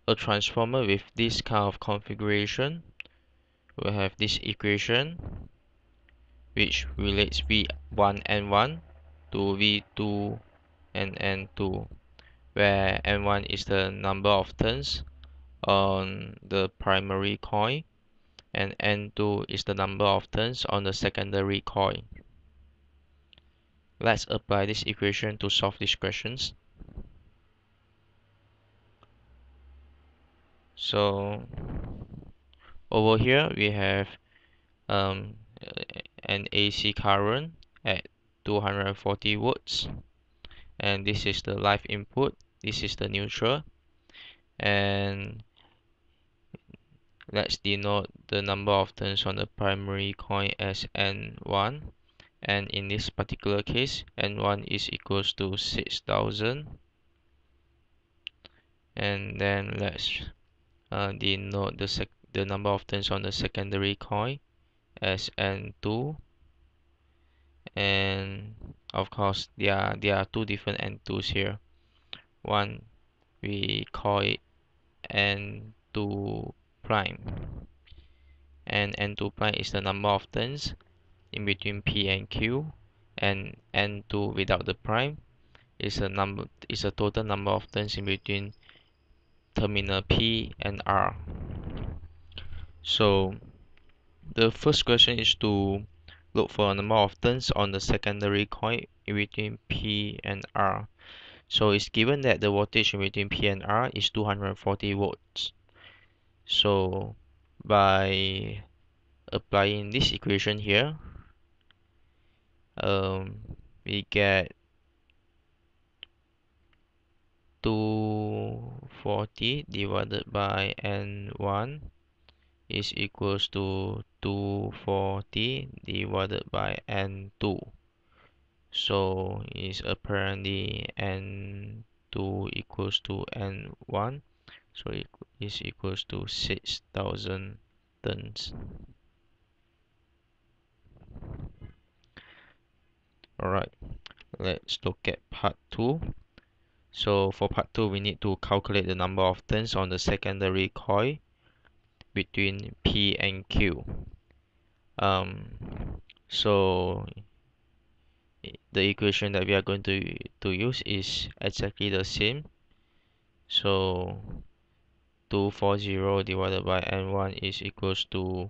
a transformer with this kind of configuration will have this equation which relates V1 N1 to V2 and N2, where N1 is the number of turns on the primary coil and N2 is the number of turns on the secondary coil. Let's apply this equation to solve these questions. So over here we have an AC current at 240 volts, and this is the live input, this is the neutral, and let's denote the number of turns on the primary coil as N1, and in this particular case N1 is equals to 6000, and then let's denote the number of turns on the secondary coil as N2, and of course there are two different N2s here. One we call it N2 prime, and N2 prime is the number of turns in between P and Q, and N2 without the prime is a total number of turns in between terminal P and R. So the first question is to look for a number of turns on the secondary coil in between P and R. So it's given that the voltage in between P and R is 240 volts. So by applying this equation here, we get 240 divided by N1 is equals to 240 divided by N2. So is apparently N2 equals to N1, so it is equals to 6000 tons. Alright, let's look at part 2. So for part 2 we need to calculate the number of turns on the secondary coil between P and Q. So the equation that we are going to use is exactly the same. So 240 divided by N1 is equals to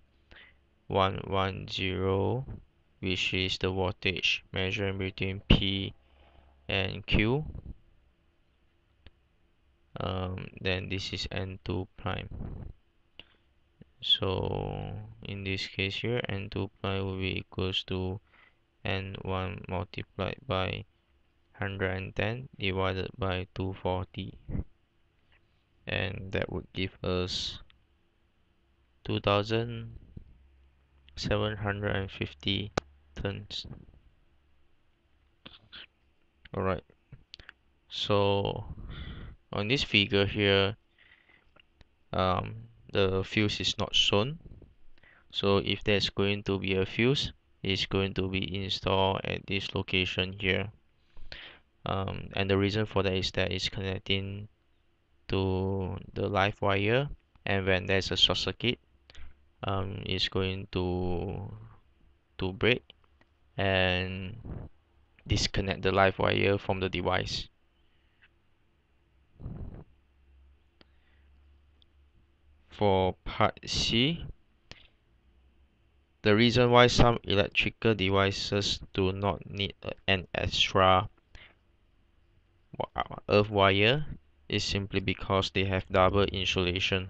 110, which is the voltage measured between P and Q. Then this is N2 prime. So in this case here, N2 prime will be equals to N1 multiplied by 110 divided by 240, and that would give us 2750 tons. Alright, so on this figure here, the fuse is not shown. So if there's going to be a fuse, it's going to be installed at this location here. And the reason for that is that it's connecting to the live wire, and when there's a short circuit, it's going to break and disconnect the live wire from the device. For part C, the reason why some electrical devices do not need an extra earth wire is simply because they have double insulation.